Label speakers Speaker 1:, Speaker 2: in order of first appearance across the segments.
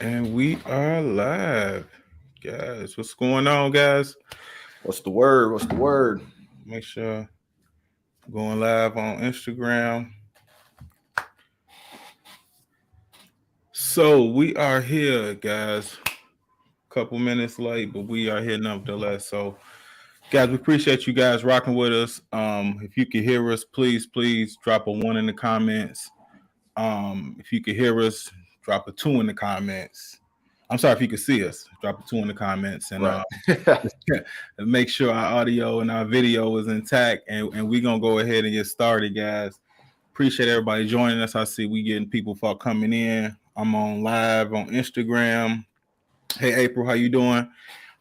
Speaker 1: And we are live. Guys, what's going on, guys?
Speaker 2: What's the word? What's the word?
Speaker 1: Make sure going live on Instagram. So we are here, guys. Couple minutes late, but we are here nonetheless. So, guys, we appreciate you guys rocking with us. If you can hear us, please drop a one in the comments. If you can hear us, drop a two in the comments. I'm sorry if you can see us, drop a two in the comments, and
Speaker 2: Right.
Speaker 1: and make sure our audio and our video is intact. And we're gonna go ahead and get started, guys. Appreciate everybody joining us. I see we getting people for coming in. I'm on live on Instagram. Hey April, how you doing?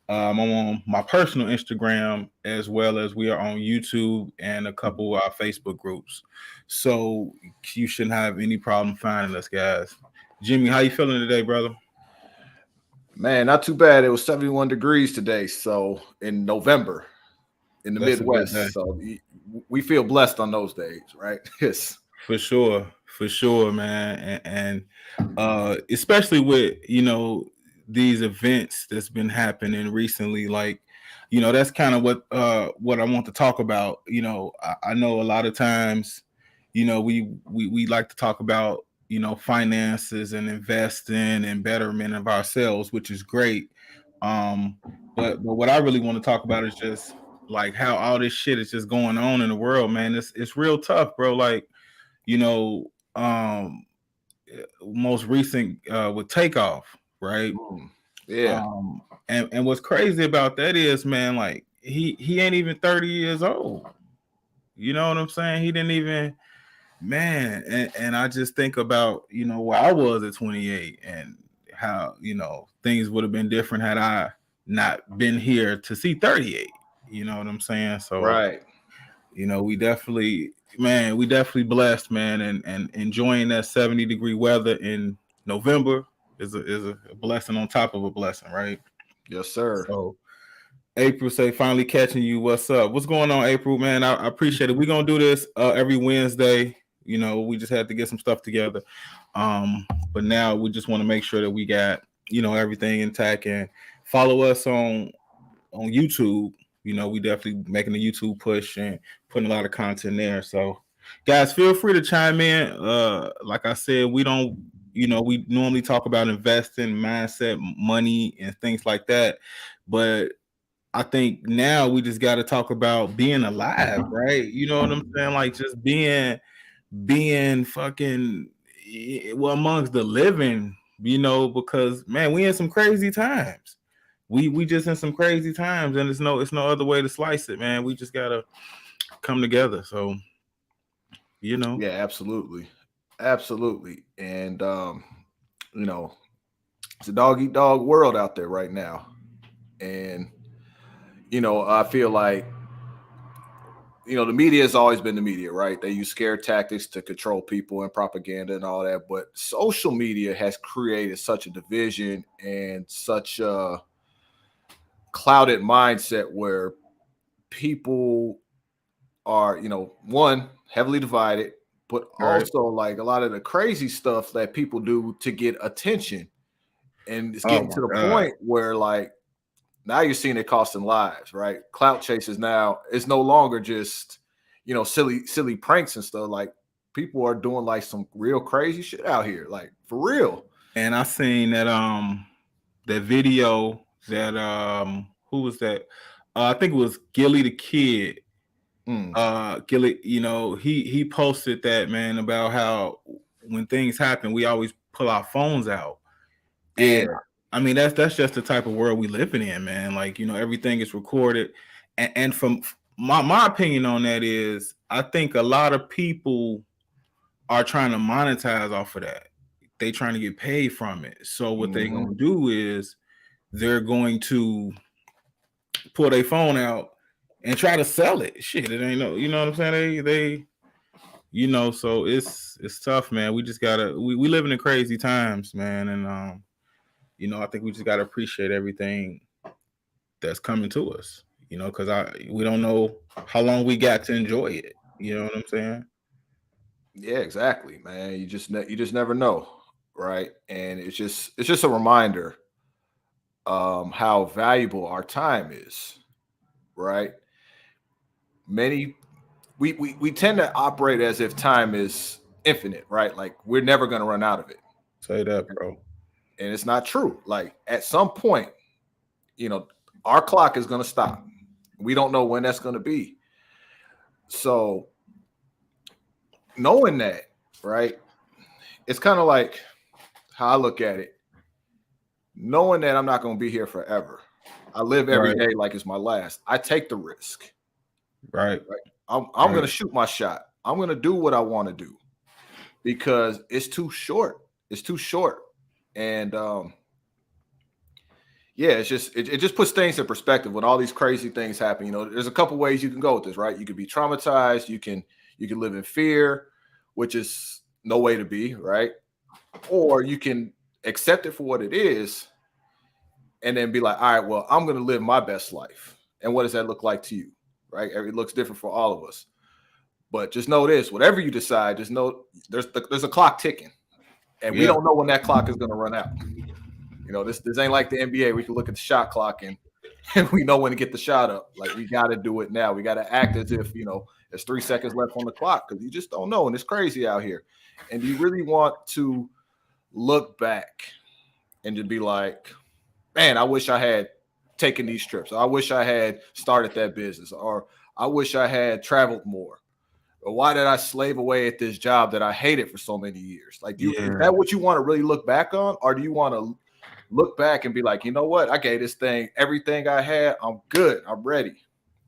Speaker 1: I'm on my personal Instagram as well as we are on YouTube and a couple of our Facebook groups. So you shouldn't have any problem finding us, guys. Jimmy, how you feeling today, brother?
Speaker 2: Man, not too bad. It was 71 degrees today. So in November in the
Speaker 1: That's a good day.
Speaker 2: Midwest. So we feel blessed on those days, right? Yes.
Speaker 1: For sure, man, and especially with these events that's been happening recently, like that's kind of what I want to talk about. I know a lot of times, we like to talk about finances and investing and betterment of ourselves, which is great. Um, but what I really want to talk about is just like how all this shit is just going on in the world, man. It's real tough, bro. Like you know, um, most recent with Takeoff, right?
Speaker 2: Mm, yeah.
Speaker 1: Um, and what's crazy about that is, man, like he ain't even 30 years old. You know what I'm saying? He didn't even, man. And I just think about where I was at 28 and how things would have been different had I not been here to see 38. You know what I'm saying? So
Speaker 2: Right.
Speaker 1: we definitely, man, we definitely blessed, man, and enjoying that 70-degree weather in November is a blessing on top of a blessing, right?
Speaker 2: Yes, sir.
Speaker 1: So April say finally catching you. What's up? What's going on, April? Man, I appreciate it. We're gonna do this every Wednesday. We just had to get some stuff together. But now we just want to make sure that we got everything intact and follow us on YouTube. We definitely making a YouTube push and putting a lot of content there. So, guys, feel free to chime in. Like I said, we don't, we normally talk about investing, mindset, money, and things like that. But I think now we just got to talk about being alive, right? You know what I'm saying? Like just being fucking well amongst the living, because man, we in some crazy times. We just in some crazy times, and it's no other way to slice it, man. We just gotta come together. So
Speaker 2: Yeah, absolutely. Absolutely. And you know, it's a dog eat dog world out there right now. And I feel like the media has always been the media, right? They use scare tactics to control people and propaganda and all that. But social media has created such a division and such a clouded mindset where people are, one, heavily divided, but
Speaker 1: all right.
Speaker 2: also like a lot of the crazy stuff that people do to get attention. And it's
Speaker 1: Oh
Speaker 2: getting
Speaker 1: my
Speaker 2: to the
Speaker 1: god.
Speaker 2: point where like now you're seeing it costing lives, right? Clout chases now, it's no longer just, silly pranks and stuff. Like people are doing like some real crazy shit out here, like for real.
Speaker 1: And I seen that video that who was that? I think it was Gilly the Kid.
Speaker 2: Mm,
Speaker 1: Gilly, he posted that, man, about how when things happen, we always pull our phones out. And
Speaker 2: yeah.
Speaker 1: I mean that's just the type of world we living in, man. Like, everything is recorded. And from my opinion on that is I think a lot of people are trying to monetize off of that. They trying to get paid from it. So what they
Speaker 2: Hmm.
Speaker 1: gonna do is they're going to pull their phone out and try to sell it. Shit, it ain't no, you know what I'm saying? So it's tough, man. We just gotta we living in crazy times, man. And I think we just gotta appreciate everything that's coming to us. Because we don't know how long we got to enjoy it. You know what I'm saying?
Speaker 2: Yeah, exactly, man. You just never know. right? And it's just a reminder how valuable our time is, right? We tend to operate as if time is infinite, right? Like we're never going to run out of it.
Speaker 1: Say that, bro.
Speaker 2: And it's not true. Like at some point, our clock is going to stop. We don't know when that's going to be. So knowing that, right? It's kind of like how I look at it. Knowing that I'm not going to be here forever. I live every day like it's my last. I take the risk.
Speaker 1: Right.
Speaker 2: I'm going to shoot my shot. I'm going to do what I want to do because it's too short. It's too short. And it just puts things in perspective when all these crazy things happen. There's a couple ways you can go with this, right? You could be traumatized. You can live in fear, which is no way to be, right? Or you can accept it for what it is and then be like, all right, well, I'm going to live my best life. And what does that look like to you, right? It looks different for all of us. But just know this, whatever you decide, just know there's a clock ticking. And we don't know when that clock is going to run out. This ain't like the NBA. We can look at the shot clock and we know when to get the shot up. Like, we got to do it now. We got to act as if, there's 3 seconds left on the clock because you just don't know. And it's crazy out here. And do you really want to look back and just be like, man, I wish I had taken these trips. Or I wish I had started that business. Or I wish I had traveled more. Or why did I slave away at this job that I hated for so many years? Like, is that what you want to really look back on? Or do you want to look back and be like, you know what? I gave this thing everything I had. I'm good. I'm ready.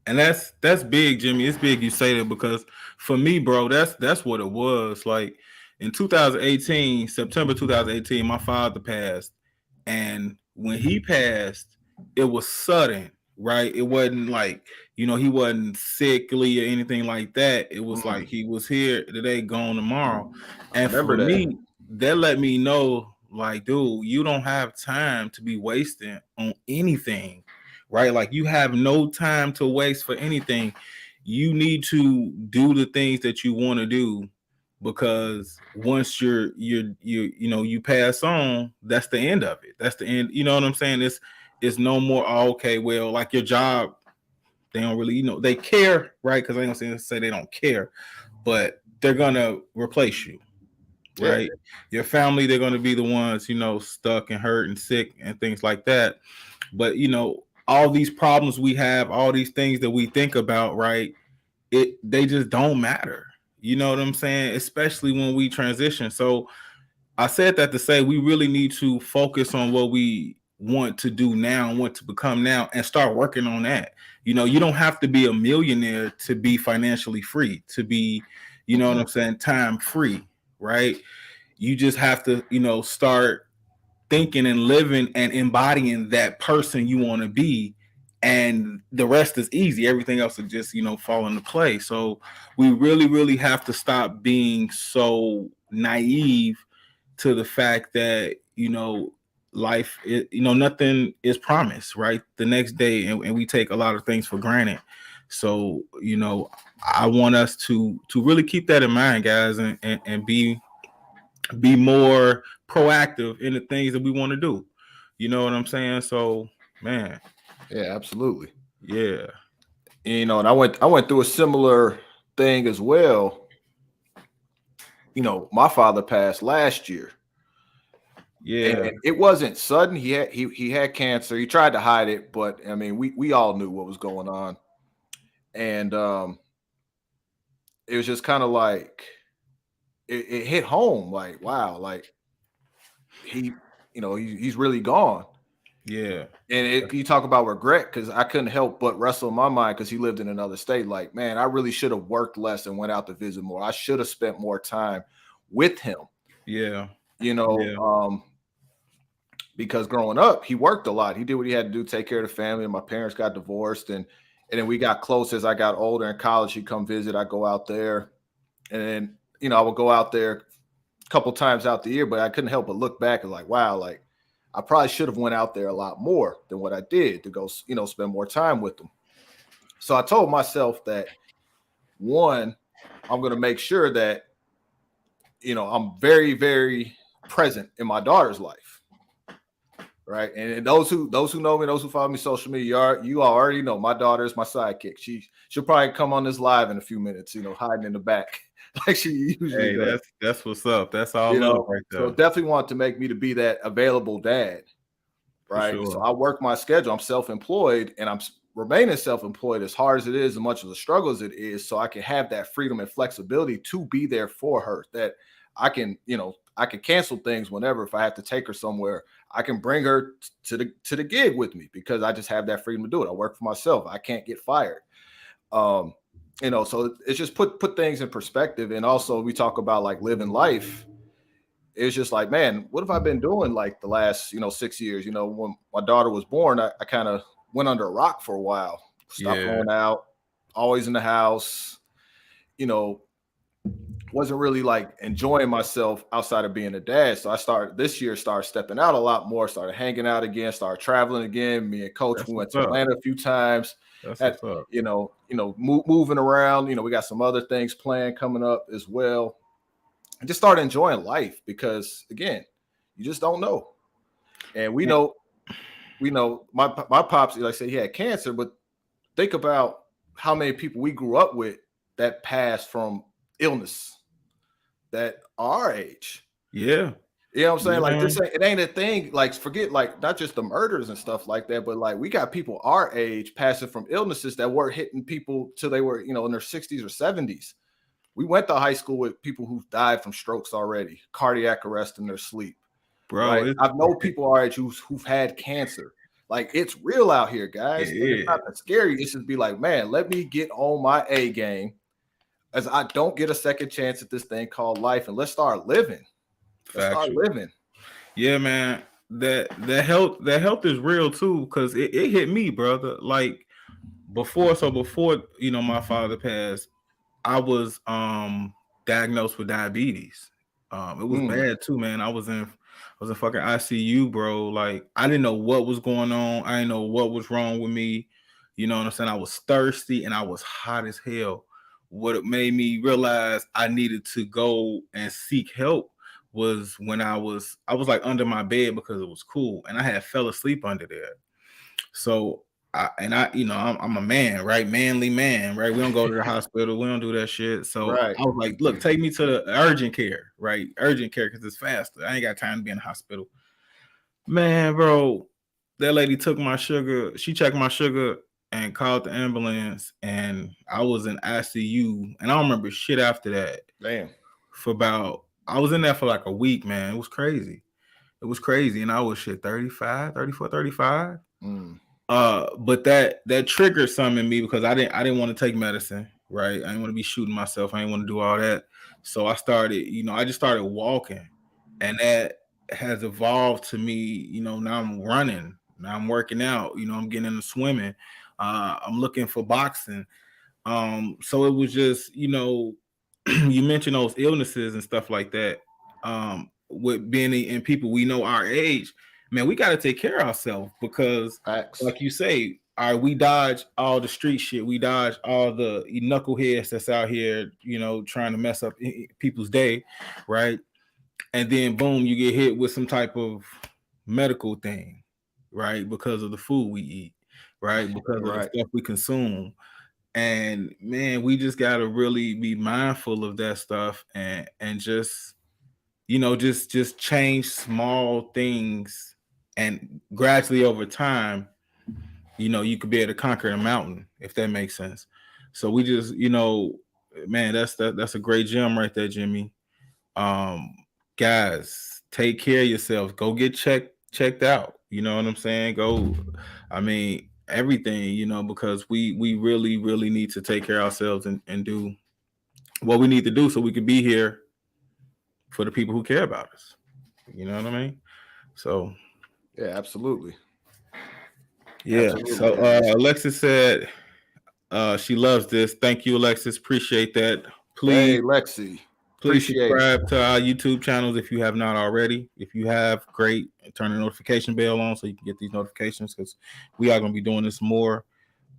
Speaker 1: And that's big, Jimmy. It's big you say that because for me, bro, that's what it was. Like in 2018, September 2018, my father passed. And when he passed, it was sudden, right? It wasn't like, he wasn't sickly or anything like that. It was like he was here today, gone tomorrow. And for me, that let me know, like, dude, you don't have time to be wasting on anything, right? Like, you have no time to waste for anything. You need to do the things that you want to do, because once you pass on, that's the end of it. That's the end. You know what I'm saying? It's no more. Oh, okay, well, like your job, they don't really, they care, right? Because I ain't gonna say they don't care, but they're gonna replace you, right? Yeah. Your family, they're gonna be the ones, stuck and hurt and sick and things like that. But all these problems we have, all these things that we think about, right? They just don't matter. You know what I'm saying? Especially when we transition. So I said that to say we really need to focus on what we want to do now and want to become now and start working on that. You don't have to be a millionaire to be financially free, to be, what I'm saying, time free, right? You just have to, start thinking and living and embodying that person you want to be. And the rest is easy. Everything else will just, fall into place. So we really, really have to stop being so naive to the fact that, life, nothing is promised, right? The next day, and we take a lot of things for granted. So, I want us to really keep that in mind, guys, and be more proactive in the things that we want to do. You know what I'm saying? So, man.
Speaker 2: Yeah, absolutely.
Speaker 1: Yeah.
Speaker 2: And I went through a similar thing as well. My father passed last year.
Speaker 1: Yeah.
Speaker 2: And it wasn't sudden. He had cancer. He tried to hide it, but I mean, we all knew what was going on. And it was just kind of like it hit home, like, wow, like he's really gone.
Speaker 1: Yeah.
Speaker 2: And you talk about regret, because I couldn't help but wrestle in my mind, because he lived in another state. Like, man, I really should have worked less and went out to visit more. I should have spent more time with him.
Speaker 1: Yeah.
Speaker 2: Because growing up, he worked a lot. He did what he had to do, take care of the family. And my parents got divorced, and then we got close as I got older. In college, he'd come visit. I go out there, and then I would go out there a couple times out the year. But I couldn't help but look back and like, wow, like I probably should have went out there a lot more than what I did to go, spend more time with them. So I told myself that, one, I'm going to make sure that, I'm very, very present in my daughter's life. Right. And those who know me, those who follow me social media, you already know my daughter is my sidekick. She'll probably come on this live in a few minutes, hiding in the back like she usually does.
Speaker 1: That's what's up. That's all right there.
Speaker 2: So definitely want to make me to be that available dad. Right.
Speaker 1: Sure.
Speaker 2: So I work my schedule. I'm self-employed, and I'm remaining self-employed as hard as it is and much of the struggle as it is, so I can have that freedom and flexibility to be there for her, that I can, I can cancel things whenever. If I have to take her somewhere, I can bring her to the gig with me because I just have that freedom to do it. I work for myself. I can't get fired. So it's just put things in perspective. And also we talk about like living life. It's just like, man, what have I been doing like the last, 6 years? When my daughter was born, I kind of went under a rock for a while. Stopped going out, always in the house, wasn't really like enjoying myself outside of being a dad. So I started stepping out a lot more, started hanging out again, started traveling again. Me and Coach, we went to Atlanta a few times. Moving around. We got some other things planned coming up as well. I just started enjoying life because, again, you just don't know. And we know my pops, like I said, he had cancer, but think about how many people we grew up with that passed from illness that are our age.
Speaker 1: Yeah.
Speaker 2: You know what I'm saying? Like it ain't a thing. Like forget like not just the murders and stuff like that, but like we got people our age passing from illnesses that weren't hitting people till they were, in their 60s or 70s. We went to high school with people who've died from strokes already, cardiac arrest in their sleep.
Speaker 1: Bro,
Speaker 2: right? I've known people our age who've had cancer. Like it's real out here, guys. It's not that scary. It's just be like, man, let me get on my A game, as I don't get a second chance at this thing called life, and let's start living.
Speaker 1: Yeah, man. That health is real too, because it hit me, brother. Like before my father passed, I was diagnosed with diabetes. It was bad too, man. I was in fucking ICU, bro. Like I didn't know what was going on. I didn't know what was wrong with me. You know what I'm saying? I was thirsty and I was hot as hell. What it made me realize I needed to go and seek help was when I was like under my bed because it was cool, and I had fell asleep under there. So I'm a man, right? Manly man, right? We don't go to the hospital. We don't do that shit. So I was like, look, take me to the urgent care, right? Urgent care, because it's faster. I ain't got time to be in the hospital. Man, bro, that lady took my sugar. She checked my sugar and called the ambulance, and I was in ICU, and I don't remember shit after that.
Speaker 2: Damn.
Speaker 1: I was in there for like a week, man. It was crazy. And I was 34, 35. But that triggered something in me because I didn't want to take medicine, right? I didn't want to be shooting myself. I didn't want to do all that. So I started, I just started walking, and that has evolved to me. Now I'm running, now I'm working out, I'm getting into swimming, I'm looking for boxing. So it was just, you mentioned those illnesses and stuff like that. With being in people we know our age, man, we got to take care of ourselves because, like you say, we dodge all the street shit. We dodge all the knuckleheads that's out here, trying to mess up people's day, right? And then, boom, you get hit with some type of medical thing, right? Because of the food we eat, right? Because of the stuff we consume. And, man, we just got to really be mindful of that stuff and just, just change small things. And gradually over time, you could be able to conquer a mountain, if that makes sense. So we just, man, that's a great gem right there, Jimmy. Guys, take care of yourselves. Go get checked out. You know what I'm saying? Everything, because we really, really need to take care of ourselves and do what we need to do so we can be here for the people who care about us. You know what I mean? So
Speaker 2: yeah, absolutely.
Speaker 1: Yeah. Absolutely. So Alexis said she loves this. Thank you, Alexis. Appreciate that. Please,
Speaker 2: hey, Lexi.
Speaker 1: Please subscribe to our YouTube channels if you have not already. If you have, great. Turn the notification bell on so you can get these notifications because we are going to be doing this more.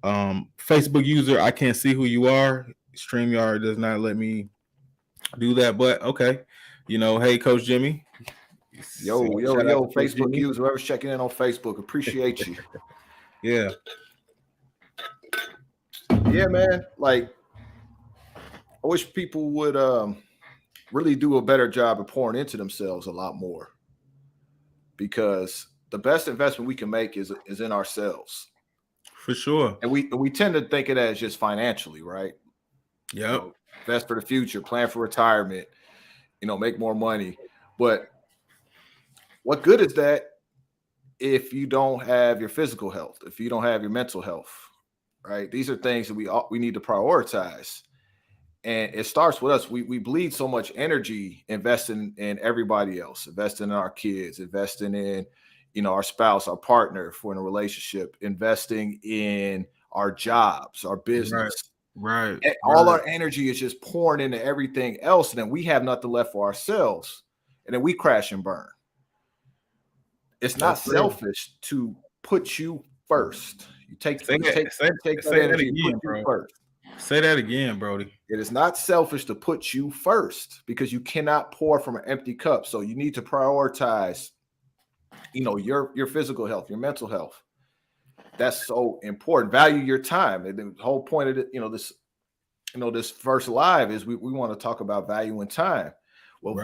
Speaker 1: Facebook user, I can't see who you are. StreamYard does not let me do that, but okay. Hey, Coach Jimmy,
Speaker 2: Yo, Facebook user, whoever's checking in on Facebook, appreciate you.
Speaker 1: Yeah.
Speaker 2: Yeah, man. Like, I wish people would really do a better job of pouring into themselves a lot more, because the best investment we can make is in ourselves.
Speaker 1: For sure.
Speaker 2: And we tend to think it as just financially, right?
Speaker 1: Yep.
Speaker 2: Invest for the future, plan for retirement, make more money. But what good is that if you don't have your physical health, if you don't have your mental health, right? These are things that we need to prioritize. And it starts with us. We bleed so much energy investing in everybody else, investing in our kids, investing in, our spouse, our partner, if we're in a relationship, investing in our jobs, our business.
Speaker 1: Right.
Speaker 2: And all our energy is just pouring into everything else. And then we have nothing left for ourselves. And then we crash and burn. It's not selfish to put you first. You take that energy and put you first.
Speaker 1: Say that again, Brody.
Speaker 2: It is not selfish to put you first, because you cannot pour from an empty cup. So you need to prioritize, your physical health, your mental health. That's so important. Value your time. And the whole point of it, this first live is we want to talk about value and time. Well,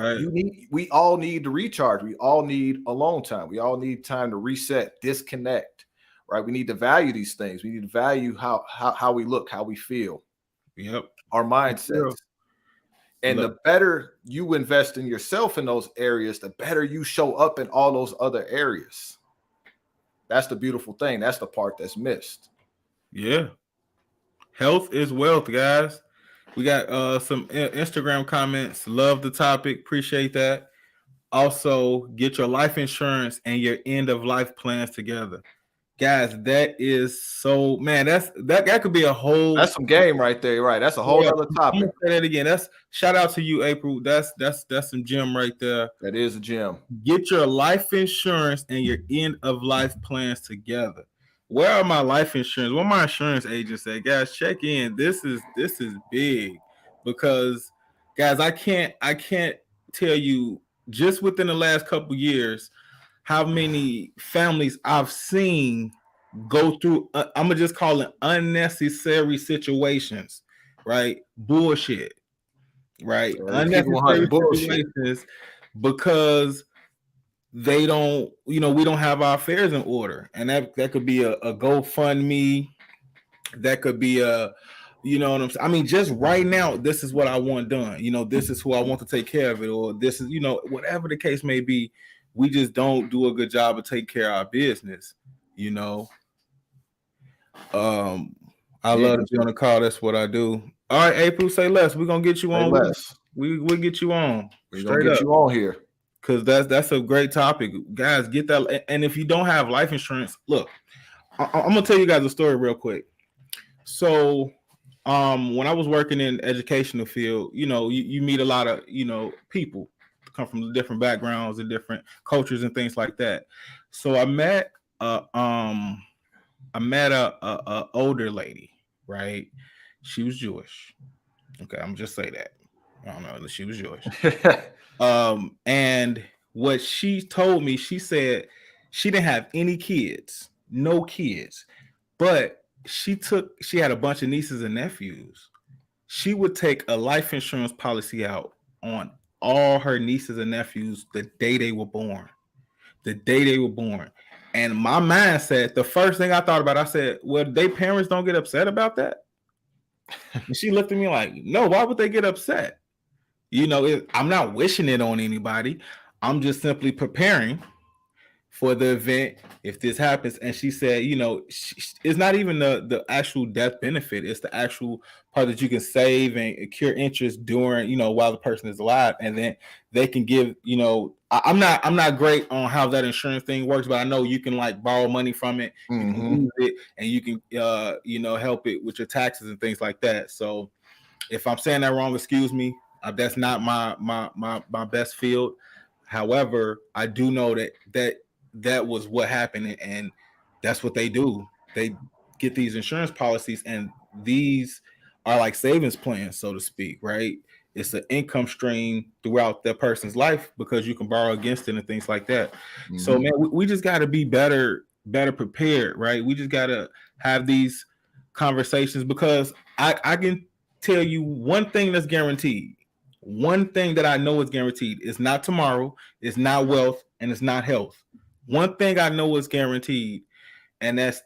Speaker 2: we all need to recharge. We all need alone time. We all need time to reset, disconnect, right? We need to value these things. We need to value how we look, how we feel.
Speaker 1: Yep.
Speaker 2: Our mindsets. And the better you invest in yourself in those areas, the better you show up in all those other areas. That's the beautiful thing. That's the part that's missed.
Speaker 1: Yeah. Health is wealth, guys. We got some Instagram comments. Love the topic. Appreciate that. Also, get your life insurance and your end of life plans together. Guys, that is so, man, that could be a whole,
Speaker 2: that's some game right there, right? That's a whole other topic.
Speaker 1: I'm gonna say that again. That's shout out to you, April. That's some gem right there.
Speaker 2: That is a gem.
Speaker 1: Get your life insurance and your end of life plans together. Where are my life insurance? Where my insurance agents at? Guys, check in. This is big, because guys, I can't tell you just within the last couple years how many families I've seen go through, I'm gonna just call it unnecessary situations, right? Bullshit, right? Unnecessary situations, because they don't, we don't have our affairs in order. And that could be a GoFundMe, that could be a, what I'm saying? I mean, just right now, this is what I want done. This is who I want to take care of it, or this is, whatever the case may be. We just don't do a good job of taking care of our business, I love to be on the call. That's what I do. All right, April, say less. We're gonna get you on. We'll get you on.
Speaker 2: We're gonna get you on here,
Speaker 1: because that's a great topic, guys. Get that. And if you don't have life insurance, look, I'm gonna tell you guys a story real quick. So, when I was working in the educational field, you meet a lot of people come from different backgrounds and different cultures and things like that. So I met a older lady, right? She was Jewish. Okay, I'm just say that. I don't know, she was Jewish. And what she told me, she said she didn't have any kids, no kids, but she had a bunch of nieces and nephews. She would take a life insurance policy out on all her nieces and nephews the day they were born. And my mindset, the first thing I thought about, I said, well, their parents don't get upset about that. And she looked at me like, no, why would they get upset? I'm not wishing it on anybody. I'm just simply preparing for the event if this happens. And she said, it's not even the actual death benefit. It's the actual part that you can save and accrue interest during, while the person is alive. And then they can give, I'm not great on how that insurance thing works, but I know you can like borrow money from it, you can use it, and you can, help it with your taxes and things like that. So if I'm saying that wrong, excuse me. That's not my best field. However, I do know that was what happened, and that's what they do. They get these insurance policies, and these are like savings plans, so to speak, right? it's an income stream throughout that person's life because you can borrow against it and things like that. Mm-hmm. So man, we just got to be better prepared, right? We just got to have these conversations because I can tell you one thing that's guaranteed. One thing that I know is guaranteed. It's not tomorrow, it's not wealth, and it's not health. One thing I know is guaranteed, and that's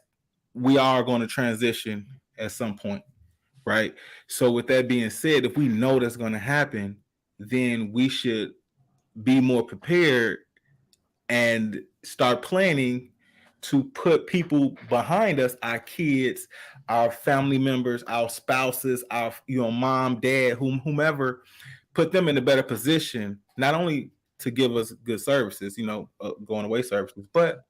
Speaker 1: we are going to transition at some point, right? So with that being said, if we know that's going to happen, then we should be more prepared and start planning to put people behind us, our kids, our family members, our spouses, our mom, dad, whomever, put them in a better position, not only to give us good services, going away services, but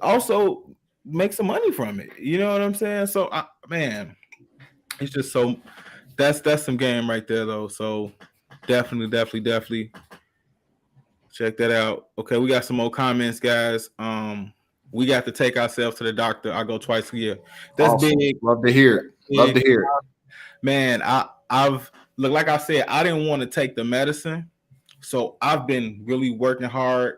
Speaker 1: also make some money from it. You know what I'm saying? So, man, it's just so that's some game right there, though. So, definitely check that out. Okay, we got some more comments, guys. We got to take ourselves to the doctor. I go twice a year. That's awesome. Big.
Speaker 2: Love to hear it. Love to hear it.
Speaker 1: Man, I've look, like I said, I didn't want to take the medicine, so I've been really working hard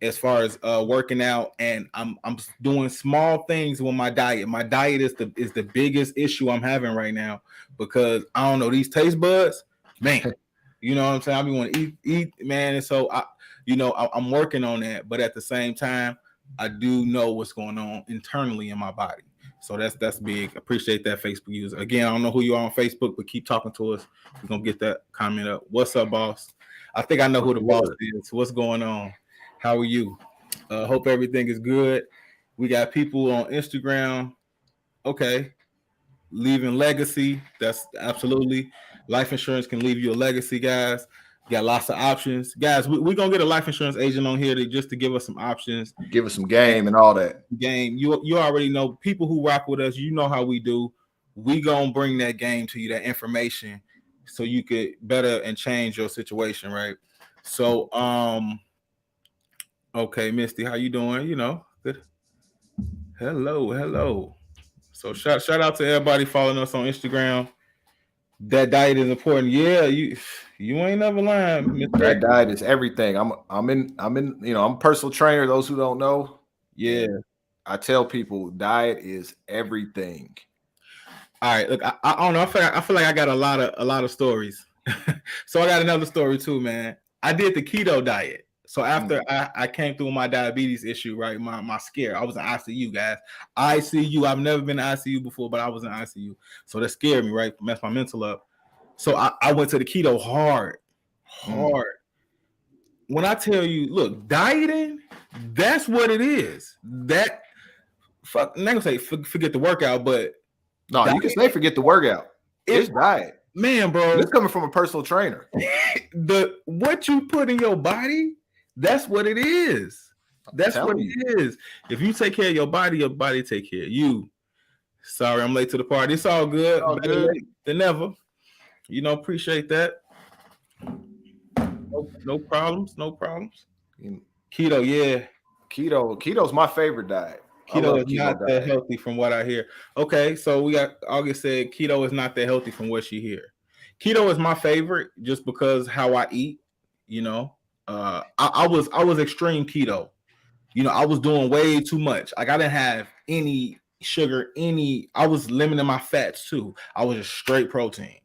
Speaker 1: as far as working out, and I'm doing small things with my diet. My diet is the biggest issue I'm having right now because I don't know, these taste buds, man. You know what I'm saying? I be want to eat, man. And so I'm working on that, but at the same time, I do know what's going on internally in my body. So that's big. Appreciate that, Facebook user. Again, I don't know who you are on Facebook, but keep talking to us. We're gonna get that comment up. What's up, boss? I think I know who the boss is. What's going on? How are you? Hope everything is good. We got people on Instagram. Okay. Leaving legacy. That's absolutely. Life insurance can leave you a legacy, guys. Got lots of options. Guys, we're going to get a life insurance agent on here just to give us some options.
Speaker 2: Give us some game and all that.
Speaker 1: Game. You already know. People who rock with us, you know how we do. We going to bring that game to you, that information, so you could better and change your situation, right? So, okay, Misty, how you doing? Good. Hello. So shout out to everybody following us on Instagram. That diet is important. Yeah, you ain't never lying.
Speaker 2: Mr. That diet is everything. I'm in. I'm a personal trainer. Those who don't know,
Speaker 1: yeah,
Speaker 2: I tell people diet is everything.
Speaker 1: All right, look, I don't know. I feel like I got a lot of stories. So I got another story too, man. I did the keto diet. So after I came through my diabetes issue, right, my scare, I was in ICU, guys. ICU. I've never been in ICU before, but I was in ICU. So that scared me, right? Messed my mental up. So I went to the keto hard. When I tell you, look, dieting, that's what it is. That I'm not gonna say forget the workout, but
Speaker 2: no, you can say forget the workout. It's diet.
Speaker 1: Man, bro.
Speaker 2: This coming from a personal trainer.
Speaker 1: What you put in your body, that's what it is. That's what it is. If you take care of your body take care of you. Sorry, I'm late to the party. It's all good. Better late than never. Appreciate that. No problems. Keto, yeah.
Speaker 2: Keto's my favorite diet.
Speaker 1: Keto is not that healthy from what I hear. Okay, so we got August said keto is not that healthy from what she hear. Keto is my favorite just because how I eat. I was extreme keto. I was doing way too much. Like I didn't have any sugar, I was limiting my fats too. I was just straight protein,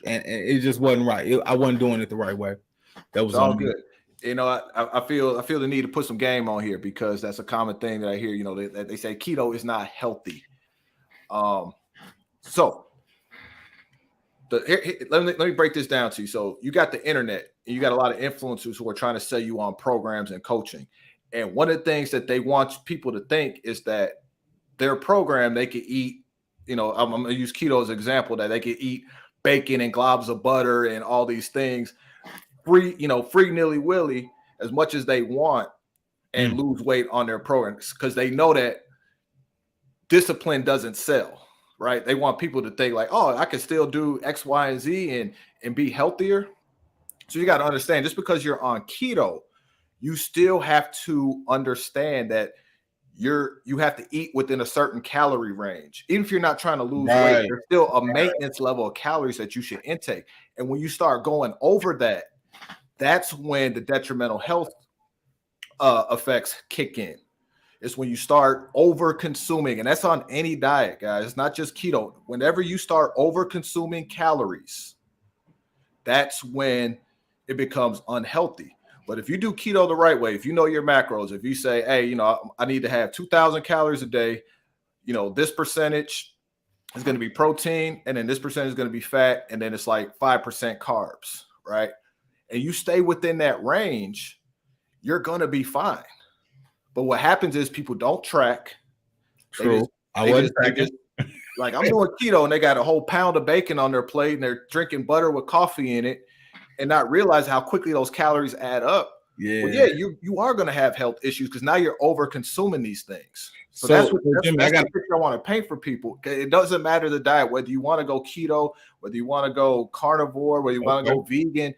Speaker 1: and it just wasn't right. I wasn't doing it the right way. That was
Speaker 2: all good. I feel the need to put some game on here because that's a common thing that I hear. They say keto is not healthy. So let me break this down to you. So you got the internet and you got a lot of influencers who are trying to sell you on programs and coaching. And one of the things that they want people to think is that their program, they could eat, I'm going to use keto as an example, that they could eat bacon and globs of butter and all these things free nilly-willy as much as they want and lose weight on their programs because they know that discipline doesn't sell, right? They want people to think like, oh, I can still do X, Y, and Z and be healthier. So you got to understand, just because you're on keto, you still have to understand that you have to eat within a certain calorie range. Even if you're not trying to lose weight, there's still a maintenance level of calories that you should intake. And when you start going over that, that's when the detrimental health effects kick in. It's when you start over consuming, and that's on any diet, guys. It's not just keto. Whenever you start over consuming calories, that's when it becomes unhealthy. But if you do keto the right way, if you know your macros, if you say, hey, I need to have 2,000 calories a day, this percentage is going to be protein, and then this percentage is going to be fat, and then it's like 5% carbs, right? And you stay within that range, you're going to be fine. But what happens is people don't track.
Speaker 1: True. I wasn't tracking.
Speaker 2: Like, I'm doing keto and they got a whole pound of bacon on their plate and they're drinking butter with coffee in it and not realize how quickly those calories add up.
Speaker 1: Yeah.
Speaker 2: Well, yeah, you are going to have health issues because now you're over consuming these things. So that's the picture I want to paint for people. It doesn't matter the diet, whether you want to go keto, whether you want to go carnivore, whether you want to go vegan,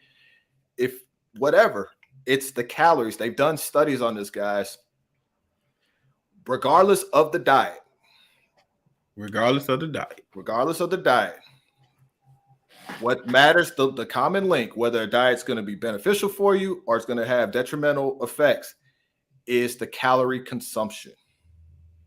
Speaker 2: if whatever, it's the calories. They've done studies on this, guys. Regardless of the diet, what matters, the common link, whether a diet's going to be beneficial for you or it's going to have detrimental effects, is the calorie consumption.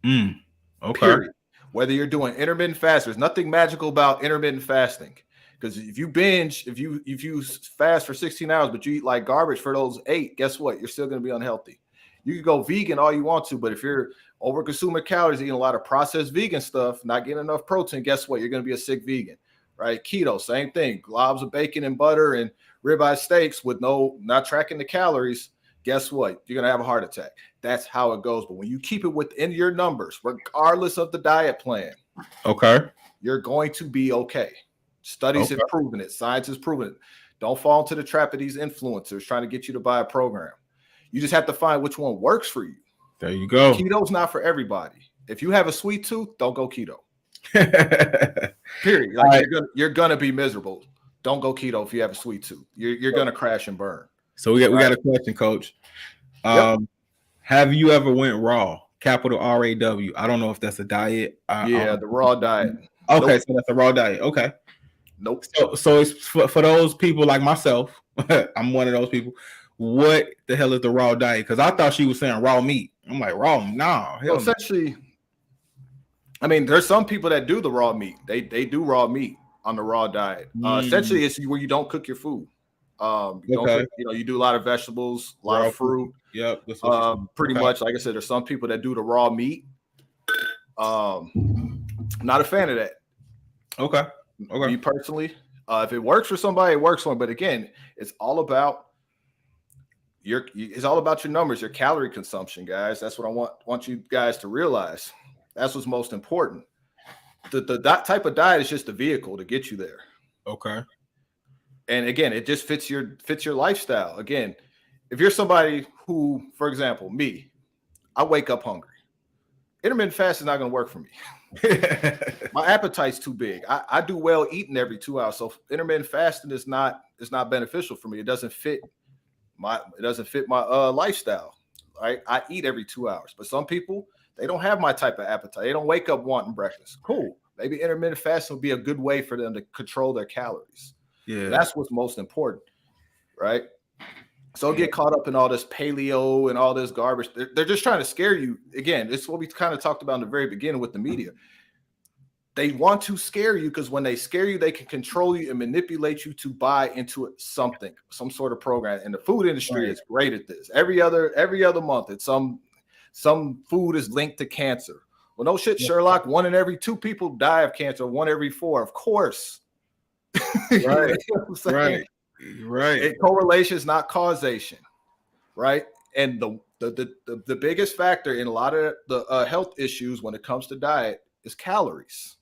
Speaker 1: Okay.
Speaker 2: Period. Whether you're doing intermittent fast, there's nothing magical about intermittent fasting. Because if you binge, if you fast for 16 hours, but you eat like garbage for those 8, guess what? You're still going to be unhealthy. You can go vegan all you want to, but if you're over consuming calories, eating a lot of processed vegan stuff, not getting enough protein, guess what? You're going to be a sick vegan, right? Keto, same thing. Globs of bacon and butter and ribeye steaks with not tracking the calories. Guess what? You're going to have a heart attack. That's how it goes. But when you keep it within your numbers, regardless of the diet plan, you're going to be okay. Studies have proven it. Science has proven it. Don't fall into the trap of these influencers trying to get you to buy a program. You just have to find which one works for you.
Speaker 1: There you go.
Speaker 2: Keto's not for everybody. If you have a sweet tooth, don't go keto. Period. Like, you're gonna be miserable. Don't go keto if you have a sweet tooth. You're gonna crash and burn.
Speaker 1: So we got a question, Coach. Have you ever went raw? Capital RAW. I don't know if that's a diet.
Speaker 2: The raw diet.
Speaker 1: Okay, so that's a raw diet. Okay.
Speaker 2: Nope.
Speaker 1: So it's for those people like myself. I'm one of those people. What the hell is the raw diet? Because I thought she was saying raw meat. I'm like, raw? No.
Speaker 2: Well, essentially, I mean, there's some people that do the raw meat. They do raw meat on the raw diet. Essentially, it's where you don't cook your food. You do a lot of vegetables, a lot of fruit.
Speaker 1: Yep.
Speaker 2: Pretty much, like I said, there's some people that do the raw meat. Not a fan of that.
Speaker 1: Okay.
Speaker 2: Me personally, if it works for somebody, it works for them. But again, it's all about your numbers, your calorie consumption, guys. That's what I want you guys to realize. That's what's most important. That type of diet is just a vehicle to get you there.
Speaker 1: Okay.
Speaker 2: And again, it just fits your lifestyle. Again, if you're somebody who, for example, me, I wake up hungry. Intermittent fast is not going to work for me. My appetite's too big. I do well eating every 2 hours. So intermittent fasting is not beneficial for me. It doesn't fit my lifestyle. Right? I eat every 2 hours. But some people, they don't have my type of appetite. They don't wake up wanting breakfast. Cool. Maybe intermittent fasting would be a good way for them to control their calories. Yeah. That's what's most important. Right? So get caught up in all this paleo and all this garbage. They're just trying to scare you. Again, it's what we kind of talked about in the very beginning with the media. They want to scare you because when they scare you, they can control you and manipulate you to buy into something, some sort of program. And the food industry is great at this. Every other month, it's some food is linked to cancer. Well, no shit, Sherlock. 1 in every 2 people die of cancer. 1 every 4, of course.
Speaker 1: Right. Right.
Speaker 2: Correlation is not causation, right? And the biggest factor in a lot of the health issues when it comes to diet is calories.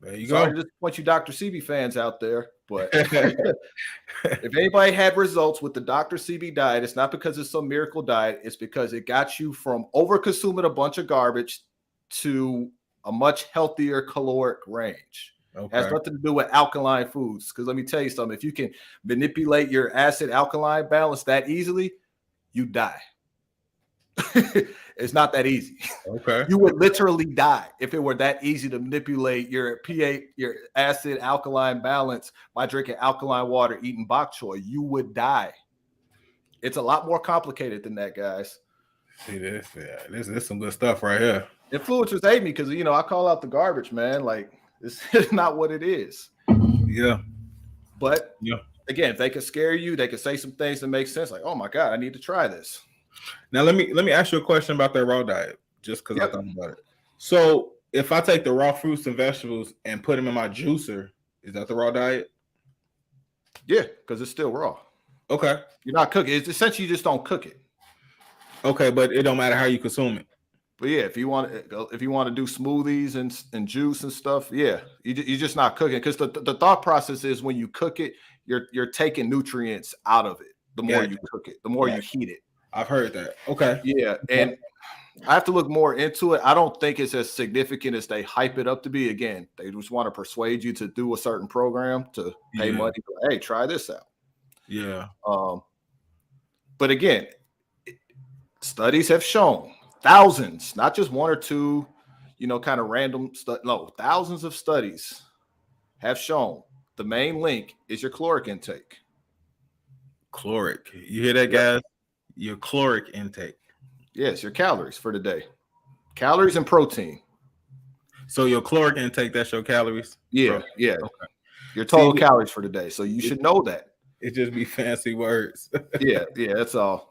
Speaker 1: There you
Speaker 2: Sorry
Speaker 1: go.
Speaker 2: to disappoint you Dr. CB fans out there, but if anybody had results with the Dr. CB diet, it's not because it's some miracle diet. It's because it got you from over-consuming a bunch of garbage to a much healthier caloric range. Okay. Has nothing to do with alkaline foods. Because let me tell you something. If you can manipulate your acid alkaline balance that easily, you die. It's not that easy.
Speaker 1: Okay.
Speaker 2: You would literally die if it were that easy to manipulate your pH, your acid alkaline balance by drinking alkaline water, eating bok choy. You would die. It's a lot more complicated than that, guys.
Speaker 1: See this? Yeah, this is some good stuff right here.
Speaker 2: Influencers hate me because I call out the garbage, man. Like, this is not what it is.
Speaker 1: Yeah.
Speaker 2: But again, if they can scare you, they can say some things that make sense. Like, oh my God, I need to try this.
Speaker 1: Now let me ask you a question about that raw diet, just because I thought about it. So if I take the raw fruits and vegetables and put them in my juicer, is that the raw diet?
Speaker 2: Yeah, because it's still raw.
Speaker 1: Okay.
Speaker 2: You're not cooking. It's essentially you just don't cook it.
Speaker 1: Okay, but it don't matter how you consume it.
Speaker 2: But yeah, if you want to do smoothies and juice and stuff, yeah, you're just not cooking, because the thought process is when you cook it, you're taking nutrients out of it. The more you cook it, the more you heat it.
Speaker 1: I've heard that. Okay.
Speaker 2: Yeah, and I have to look more into it. I don't think it's as significant as they hype it up to be. Again, they just want to persuade you to do a certain program, to pay money. Hey, try this out.
Speaker 1: Yeah.
Speaker 2: But again, studies have shown, thousands, not just one or two, kind of random stuff. No, thousands of studies have shown the main link is your caloric intake.
Speaker 1: Caloric. You hear that, guys? Your caloric intake.
Speaker 2: Yes, your calories for the day. Calories and protein.
Speaker 1: So your caloric intake, that's your calories?
Speaker 2: Yeah, yeah. Okay. Your total calories for the day. So you should know that.
Speaker 1: It just be fancy words.
Speaker 2: yeah, that's all.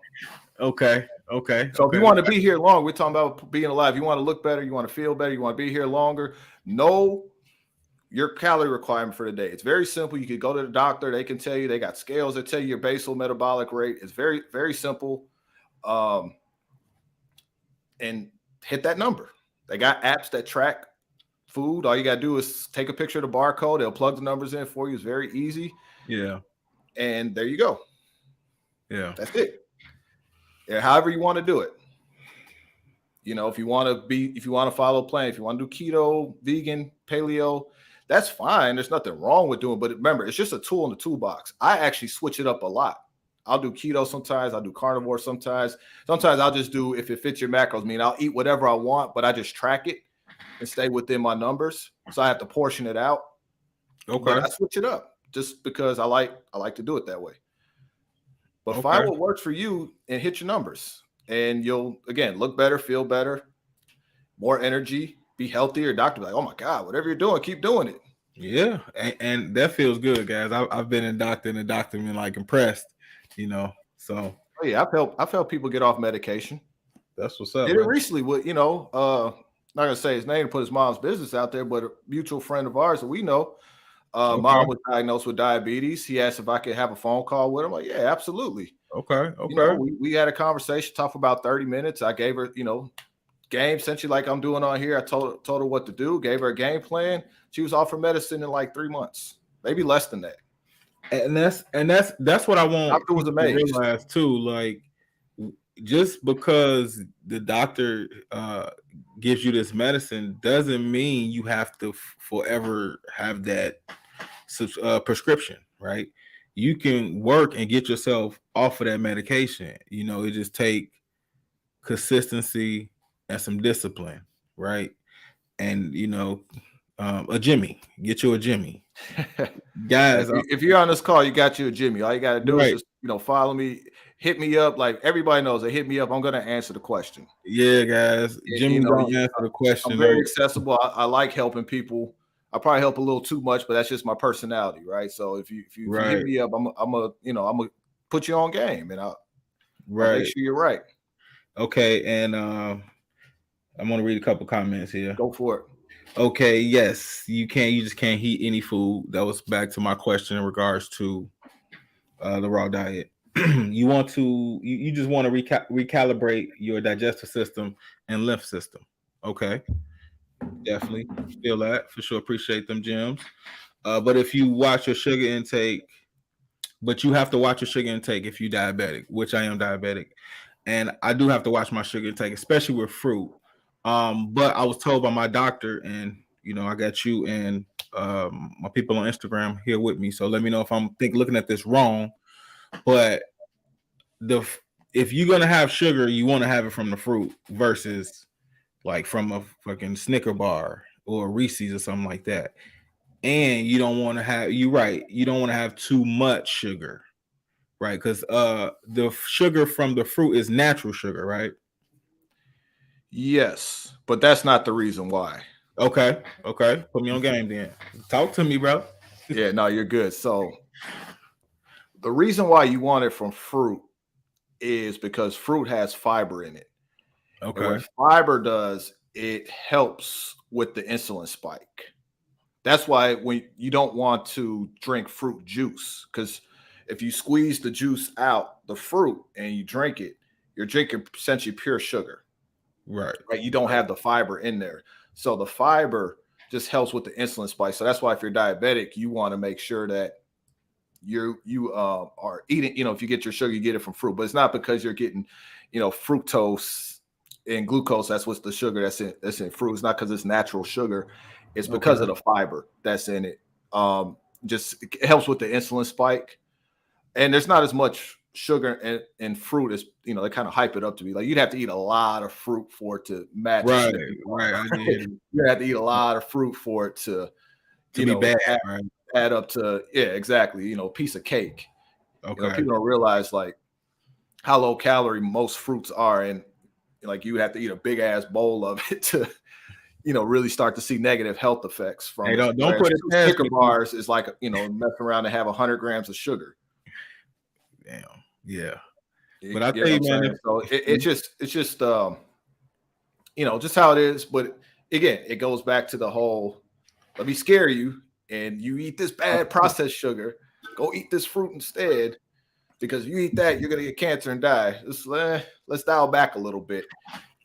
Speaker 1: Okay.
Speaker 2: So if you want to be here long, we're talking about being alive. You want to look better, you want to feel better, you want to be here longer, know your calorie requirement for the day. It's very simple. You could go to the doctor. They can tell you. They got scales that tell you your basal metabolic rate. It's very, very simple. And hit that number. They got apps that track food. All you got to do is take a picture of the barcode. They'll plug the numbers in for you. It's very easy.
Speaker 1: Yeah.
Speaker 2: And there you go.
Speaker 1: Yeah.
Speaker 2: That's it. Yeah, however you want to do it. If you want to follow a plan, if you want to do keto, vegan, paleo, that's fine. There's nothing wrong with doing it. But remember, it's just a tool in the toolbox. I actually switch it up a lot. I'll do keto sometimes. I'll do carnivore sometimes. Sometimes I'll just do, if it fits your macros, I'll eat whatever I want, but I just track it and stay within my numbers. So I have to portion it out.
Speaker 1: Okay.
Speaker 2: But I switch it up just because I like to do it that way. But find what works for you and hit your numbers. And you'll, again, look better, feel better, more energy, be healthier. Doctor be like, oh my God, whatever you're doing, keep doing it.
Speaker 1: Yeah. And that feels good, guys. I've been in doctor and the doctor been like impressed, so.
Speaker 2: Oh yeah, I've helped people get off medication.
Speaker 1: That's what's up.
Speaker 2: Did it recently with, not gonna say his name to put his mom's business out there, but a mutual friend of ours that we know, mom was diagnosed with diabetes. He asked if I could have a phone call with him. Like, yeah, absolutely.
Speaker 1: Okay.
Speaker 2: We had a conversation, talked for about 30 minutes. I gave her, game, essentially like I'm doing on here. I told her what to do, gave her a game plan. She was off her medicine in like 3 months, maybe less than that.
Speaker 1: And that's what I want.
Speaker 2: Doctor was amazed.
Speaker 1: To realize too, like, just because the doctor gives you this medicine doesn't mean you have to forever have that prescription, right? You can work and get yourself off of that medication. It just take consistency and some discipline, right? And a Jimmy, get you a Jimmy. Guys,
Speaker 2: if you're on this call, you got you a Jimmy. All you got to do is just, follow me, hit me up. Like everybody knows, they hit me up. I'm going to answer the question.
Speaker 1: Yeah, guys. Jimmy don't answer the question.
Speaker 2: I'm very accessible. I like helping people. I probably help a little too much, but that's just my personality, right? So if you hit me up, I'm gonna put you on game, and I'll make sure you're right.
Speaker 1: Okay, and I'm gonna read a couple comments here.
Speaker 2: Go for it.
Speaker 1: Okay, yes, you just can't heat any food. That was back to my question in regards to the raw diet. You just want to recalibrate your digestive system and lymph system. Okay, definitely feel that for sure. Appreciate them gems. But if you watch your sugar intake, but you have to watch your sugar intake if you're diabetic, which I am diabetic, and I do have to watch my sugar intake, especially with fruit. But I was told by my doctor, and I got you and my people on Instagram here with me. So let me know if I'm looking at this wrong. But if you're gonna have sugar, you want to have it from the fruit versus like from a fucking Snicker bar or Reese's or something like that. And you don't want to have, you're right, you don't want to have too much sugar, right? Because the sugar from the fruit is natural sugar, right?
Speaker 2: Yes, but that's not the reason why.
Speaker 1: Okay. Put me on game then. Talk to me, bro.
Speaker 2: Yeah, no, you're good. So the reason why you want it from fruit is because fruit has fiber in it.
Speaker 1: Okay.
Speaker 2: And what fiber does, it helps with the insulin spike. That's why when you don't want to drink fruit juice, because if you squeeze the juice out, the fruit, and you drink it, you're drinking essentially pure sugar.
Speaker 1: Right.
Speaker 2: You don't have the fiber in there. So the fiber just helps with the insulin spike. So that's why if you're diabetic, you want to make sure that you are eating, if you get your sugar, you get it from fruit. But it's not because you're getting, fructose and glucose. That's what's the sugar that's in fruit. It's not because it's natural sugar. It's because of the fiber that's in it. Just it helps with the insulin spike. And there's not as much sugar in fruit as, they kind of hype it up to be. Like you'd have to eat a lot of fruit for it to match.
Speaker 1: Right. I did.
Speaker 2: You have to eat a lot of fruit for it to
Speaker 1: be bad, right?
Speaker 2: Add up to, yeah, exactly. A piece of cake.
Speaker 1: Okay.
Speaker 2: People don't realize like how low calorie most fruits are, and like you have to eat a big ass bowl of it to, really start to see negative health effects from.
Speaker 1: Hey, don't put it past
Speaker 2: Snicker bars is like messing around and have 100 grams of sugar.
Speaker 1: Damn. Yeah. But I tell you, man,
Speaker 2: so it's just just how it is. But again, it goes back to the whole, let me scare you, and you eat this bad processed sugar. Go eat this fruit instead, because if you eat that, you're gonna get cancer and die. Let's dial back a little bit.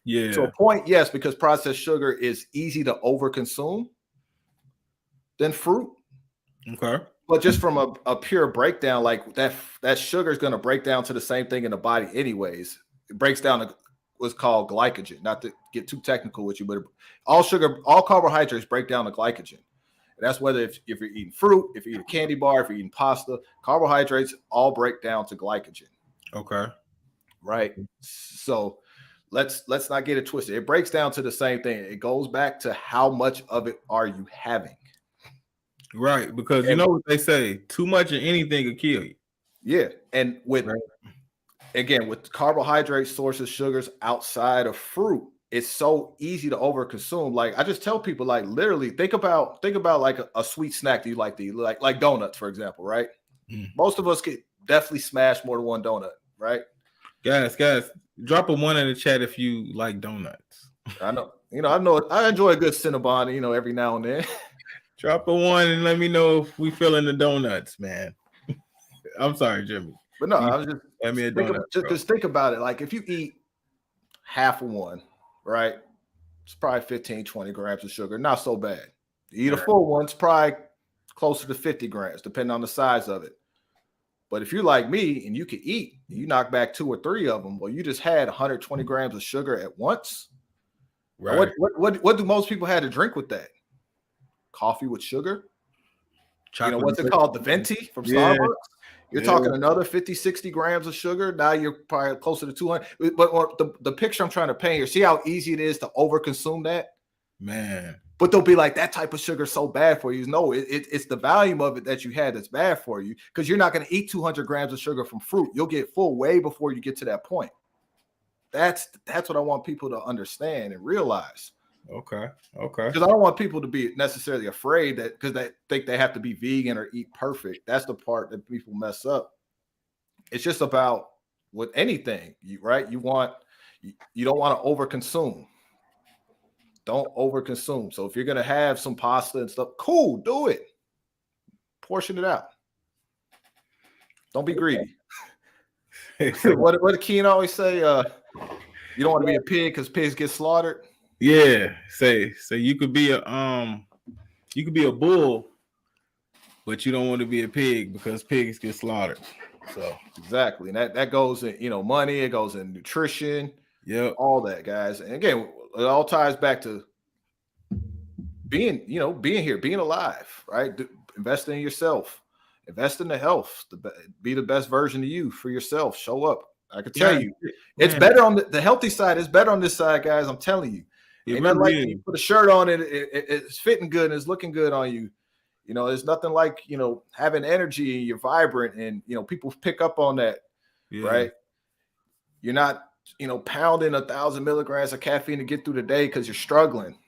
Speaker 1: Yeah.
Speaker 2: To a point, yes, because processed sugar is easy to overconsume than fruit.
Speaker 1: Okay.
Speaker 2: But just from a pure breakdown, like that sugar is going to break down to the same thing in the body anyways. It breaks down to what's called glycogen. Not to get too technical with you, but all carbohydrates break down to glycogen. And that's whether if you're eating fruit, if you eat a candy bar, if you're eating pasta, carbohydrates all break down to glycogen.
Speaker 1: Okay.
Speaker 2: Right. So let's not get it twisted. It breaks down to the same thing. It goes back to how much of it are you having.
Speaker 1: Right, because you know what they say, too much of anything will kill you.
Speaker 2: Yeah, and with carbohydrate sources, sugars outside of fruit, it's so easy to overconsume. Like I just tell people, like literally, think about like a sweet snack that you like to eat, like donuts, for example, right? Most of us could definitely smash more than one donut, right?
Speaker 1: Guys, drop a 1 in the chat if you like donuts.
Speaker 2: I know, I enjoy a good Cinnabon, every now and then.
Speaker 1: Drop a 1 and let me know if we feeling the donuts, man. I'm sorry, Jimmy.
Speaker 2: But no, I was just
Speaker 1: let me a donut.
Speaker 2: Just think about it. Like if you eat half of one, right? It's probably 15, 20 grams of sugar. Not so bad. You eat a full one, it's probably closer to 50 grams, depending on the size of it. But if you're like me and you can eat, you knock back 2 or 3 of them, well, you just had 120 grams of sugar at once. Right. What do most people have to drink with that? Coffee with sugar? Chocolate, what's it called? The Venti from Starbucks? You're talking another 50, 60 grams of sugar. Now you're probably closer to 200. But the picture I'm trying to paint here, see how easy it is to overconsume that?
Speaker 1: Man.
Speaker 2: But they'll be like, that type of sugar is so bad for you. No, it's the volume of it that you had that's bad for you, because you're not going to eat 200 grams of sugar from fruit. You'll get full way before you get to that point. That's what I want people to understand and realize.
Speaker 1: Okay.
Speaker 2: Because I don't want people to be necessarily afraid that because they think they have to be vegan or eat perfect. That's the part that people mess up. It's just about with anything, right? You don't want to overconsume. Don't overconsume. So if you're gonna have some pasta and stuff, cool, do it. Portion it out. Don't be greedy. What did Keen always say? You don't want to be a pig because pigs get slaughtered.
Speaker 1: Yeah, say you could be a bull, but you don't want to be a pig because pigs get slaughtered. So
Speaker 2: exactly, and that goes in money, it goes in nutrition, all that, guys. And again, it all ties back to being here, being alive, right? Invest in yourself, invest in the health, be the best version of you for yourself. Show up. I can tell you, it's better on the healthy side. It's better on this side, guys. I'm telling you. Ain't nothing like you put a shirt on it's fitting good and it's looking good on you. You know, there's nothing like, you know, having energy and you're vibrant and, you know, people pick up on that, right? You're not, you know, pounding 1,000 milligrams of caffeine to get through the day because you're struggling,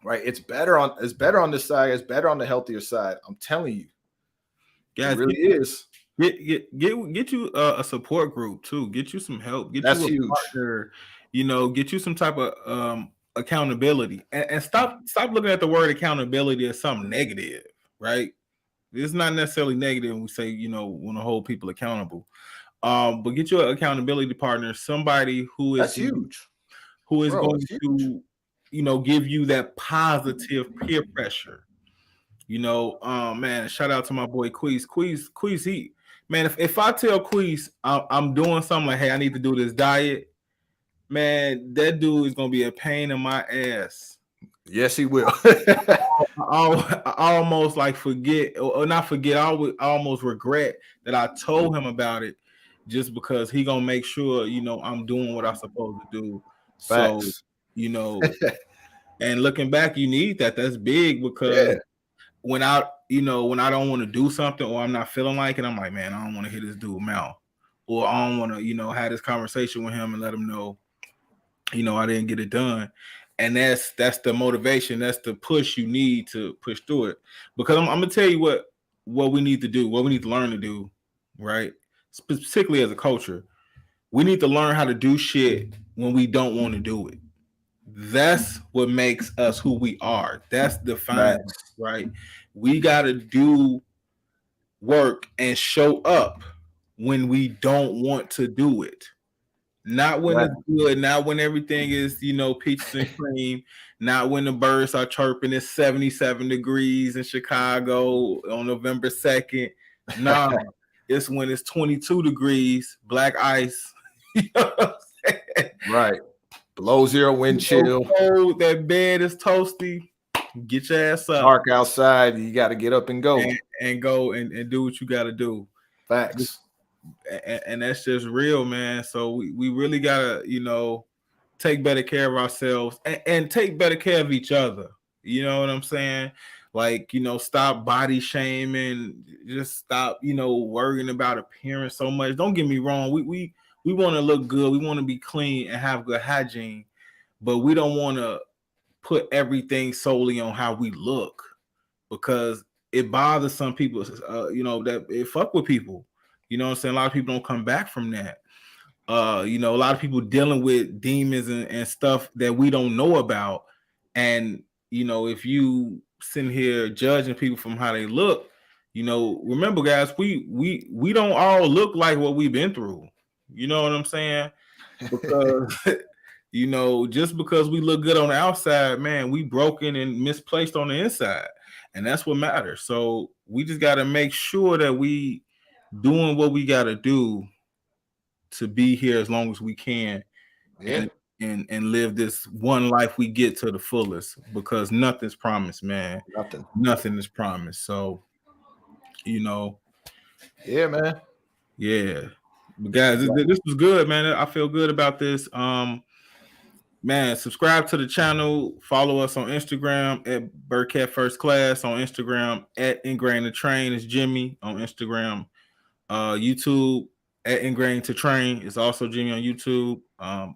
Speaker 2: right? It's better on this side. It's better on the healthier side. I'm telling you, guys, it really is.
Speaker 1: Get you a support group too. Get you some help. Get you a
Speaker 2: huge
Speaker 1: partner. You know, get you some type of accountability, and stop looking at the word accountability as something negative, right? It's not necessarily negative when we say, you know, want to hold people accountable. But get you an accountability partner, somebody who is
Speaker 2: huge,
Speaker 1: who is going to, you know, give you that positive peer pressure. You know, man, shout out to my boy Queez, he, man, if I tell Queez I'm doing something like, hey, I need to do this diet, man, that dude is gonna be a pain in my ass.
Speaker 2: Yes, he will.
Speaker 1: I almost like forget or not forget. I almost regret that I told him about it, just because he gonna make sure, you know, I'm doing what I'm supposed to do.
Speaker 2: Facts.
Speaker 1: So, you know, and looking back, you need that. That's big, because when I don't want to do something or I'm not feeling like it, I'm like, man, I don't want to hit this dude mouth, or I don't want to, you know, have this conversation with him and let him know, you know, I didn't get it done. And that's the motivation. That's the push you need to push through it. Because I'm gonna tell you what we need to do, what we need to learn to do, right? Particularly as a culture, we need to learn how to do shit when we don't want to do it. That's what makes us who we are. That's defined, right? We got to do work and show up when we don't want to do it. Not when it's good, not when everything is, you know, peaches and cream, not when the birds are chirping. It's 77 degrees in Chicago on November 2nd. Nah, it's when it's 22 degrees, black ice. You know what I'm saying?
Speaker 2: Right. Below zero wind chill.
Speaker 1: Cold, that bed is toasty. Get your ass up.
Speaker 2: Dark outside. You got to get up and go.
Speaker 1: And go and do what you got to do.
Speaker 2: Facts.
Speaker 1: And that's just real, man. So we really gotta, you know, take better care of ourselves and take better care of each other. You know what I'm saying? Like, you know, stop body shaming. Just stop, you know, worrying about appearance so much. Don't get me wrong. We want to look good. We want to be clean and have good hygiene, but we don't want to put everything solely on how we look, because it bothers some people. You know, that it fuck with people. You know what I'm saying? A lot of people don't come back from that. You know, a lot of people dealing with demons and stuff that we don't know about. And, you know, if you sitting here judging people from how they look, you know, remember, guys, we don't all look like what we've been through. You know what I'm saying? Because you know, just because we look good on the outside, man, we broken and misplaced on the inside. And that's what matters. So we just got to make sure that we doing what we got to do to be here as long as we can, and live this one life we get to the fullest, because nothing's promised, man. Nothing is promised. So, you know,
Speaker 2: man.
Speaker 1: Yeah, but guys, this was good, man. I feel good about this. Man, subscribe to the channel. Follow us on Instagram at Burkett First Class, on Instagram at Ingrained to Train. It's Jimmy on Instagram. YouTube at Ingrained to Train. It's also Jimmy on YouTube.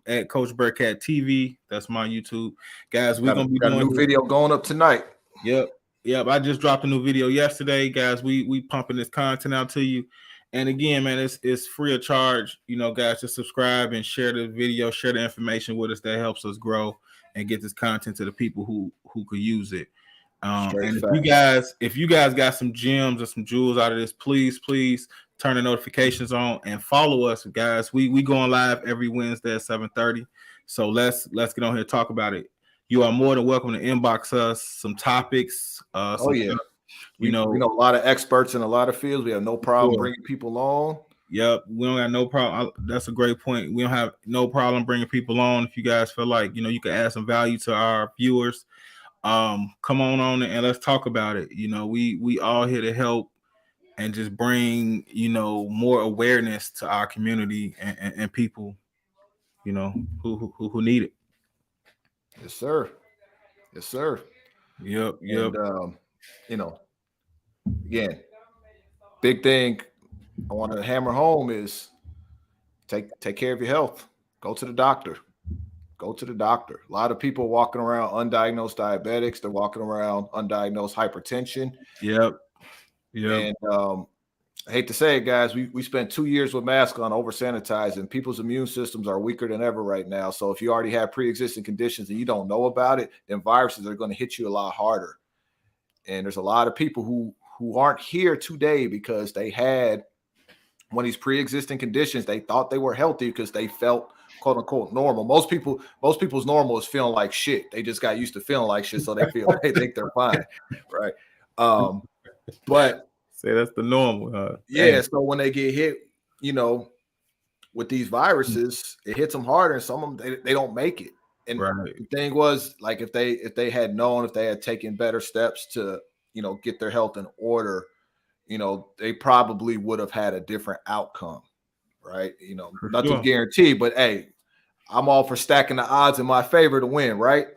Speaker 1: At Coach Burkett TV. That's my YouTube. Guys, we're gonna be doing
Speaker 2: a new video going up tonight.
Speaker 1: Yep. I just dropped a new video yesterday, guys. We pumping this content out to you. And again, man, it's free of charge. You know, guys, just subscribe and share the video, share the information with us. That helps us grow and get this content to the people who could use it. And if you guys got some gems or some jewels out of this, please turn the notifications on and follow us, guys. We going live every Wednesday at 7:30. So let's get on here and talk about it. You are more than welcome to inbox us some topics.
Speaker 2: We know a lot of experts in a lot of fields. We have no problem bringing people on.
Speaker 1: Yep, we don't have no problem. That's a great point. We don't have no problem bringing people on. If you guys feel like, you know, you can add some value to our viewers, come on and let's talk about it. You know, we all here to help and just bring, more awareness to our community and people, who need it.
Speaker 2: Yes, sir. Yes, sir.
Speaker 1: Yep.
Speaker 2: And again, big thing I want to hammer home is take care of your health. Go to the doctor. Go to the doctor. A lot of people walking around undiagnosed diabetics. They're walking around undiagnosed hypertension.
Speaker 1: Yep.
Speaker 2: And I hate to say it, guys, we spent 2 years with masks on, over sanitizing. People's immune systems are weaker than ever right now. So if you already have pre-existing conditions and you don't know about it, then viruses are going to hit you a lot harder. And there's a lot of people who aren't here today because they had one of these pre-existing conditions. They thought they were healthy because they felt quote unquote normal. Most people's normal is feeling like shit. They just got used to feeling like shit, so they think they're fine, right? But
Speaker 1: say that's the normal.
Speaker 2: Yeah, so when they get hit, with these viruses, it hits them harder, and some of them they don't make it. And the thing was, like, if they had known, if they had taken better steps to get their health in order, they probably would have had a different outcome, right? Nothing's guaranteed, but hey, I'm all for stacking the odds in my favor to win, right?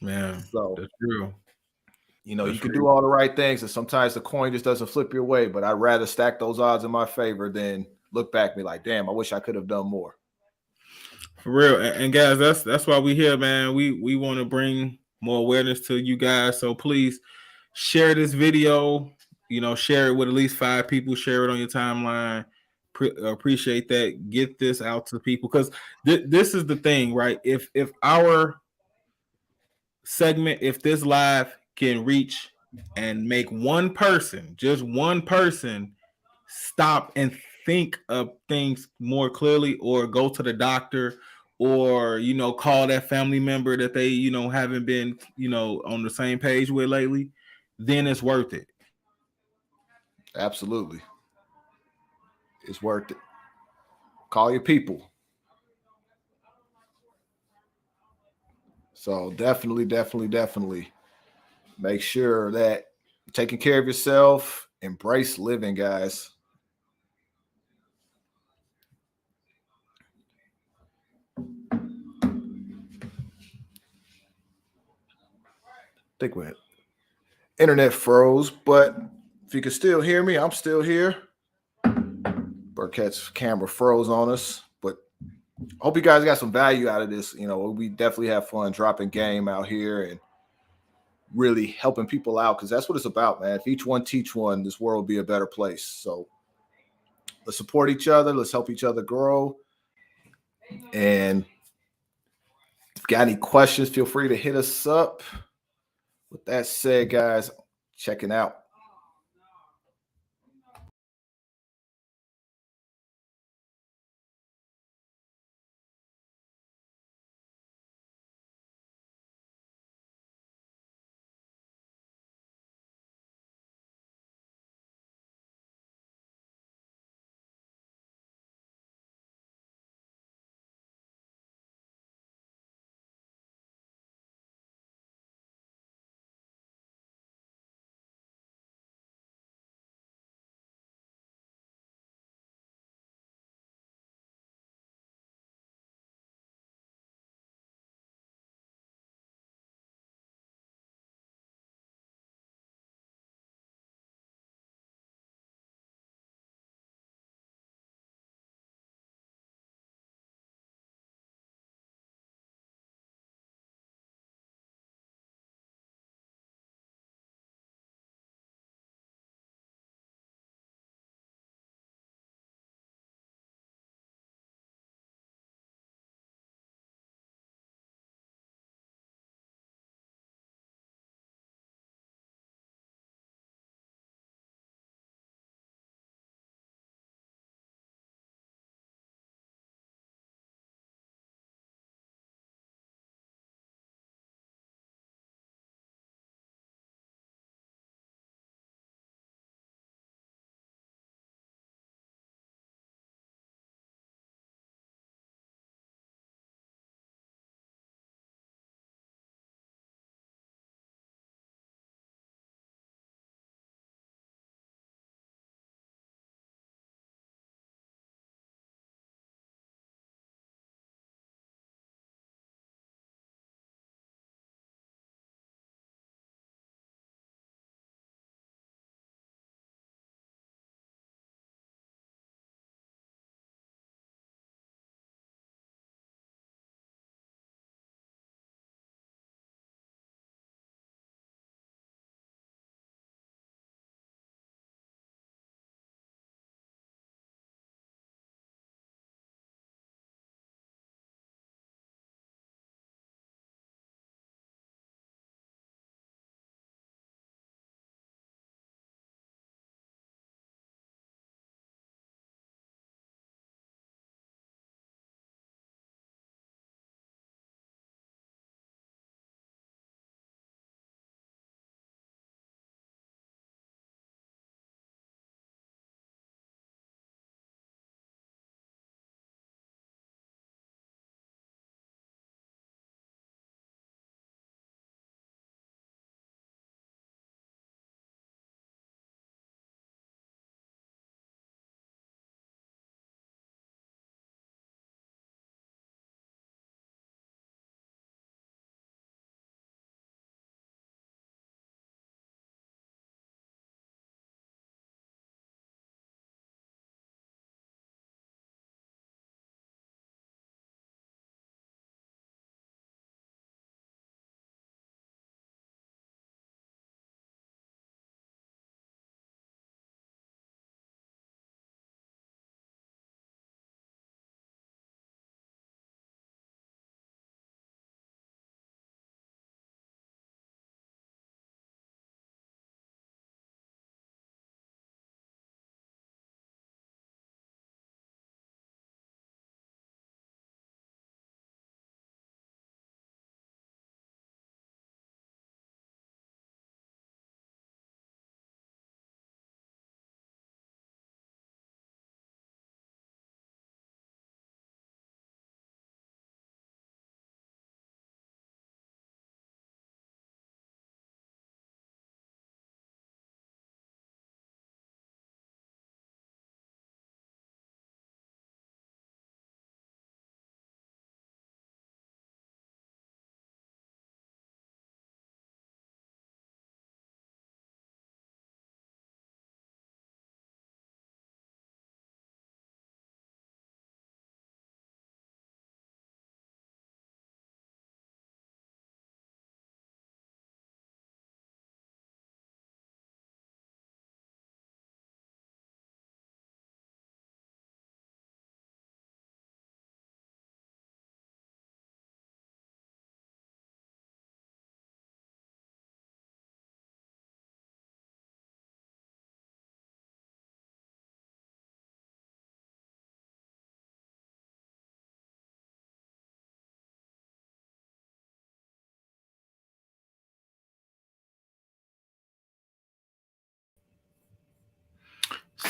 Speaker 1: Man,
Speaker 2: so
Speaker 1: that's true.
Speaker 2: You can do all the right things, and sometimes the coin just doesn't flip your way. But I'd rather stack those odds in my favor than look back and be like, damn, I wish I could have done more.
Speaker 1: For real. And guys, that's why we here, man. We want to bring more awareness to you guys. So please share this video. Share it with at least 5 people. Share it on your timeline. Appreciate that. Get this out to people, because this is the thing, right? If our segment, if this live can reach and make just one person stop and think of things more clearly, or go to the doctor, or call that family member that they haven't been on the same page with lately, then it's worth it.
Speaker 2: Absolutely, it's worth it. Call your people. So definitely make sure that you're taking care of yourself. Embrace living, guys. I think we're internet froze, but if you can still hear me, I'm still here. Burkett's camera froze on us, but I hope you guys got some value out of this. We definitely have fun dropping game out here and really helping people out, because that's what it's about, man. If each one teach one, this world will be a better place. So let's support each other. Let's help each other grow. And if you got any questions, feel free to hit us up. With that said, guys, checking out.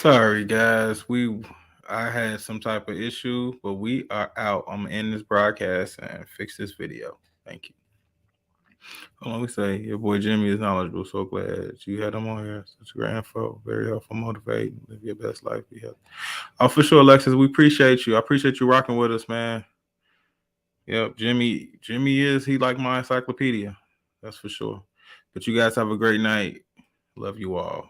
Speaker 1: Sorry, guys. I had some type of issue, but we are out. I'm gonna end this broadcast and fix this video. Thank you. Let me say, your boy Jimmy is knowledgeable. So glad you had him on here. Such great info, very helpful, motivating. Live your best life. Be healthy. Oh, for sure, Alexis. We appreciate you. I appreciate you rocking with us, man. Yep, Jimmy he like my encyclopedia. That's for sure. But you guys have a great night. Love you all.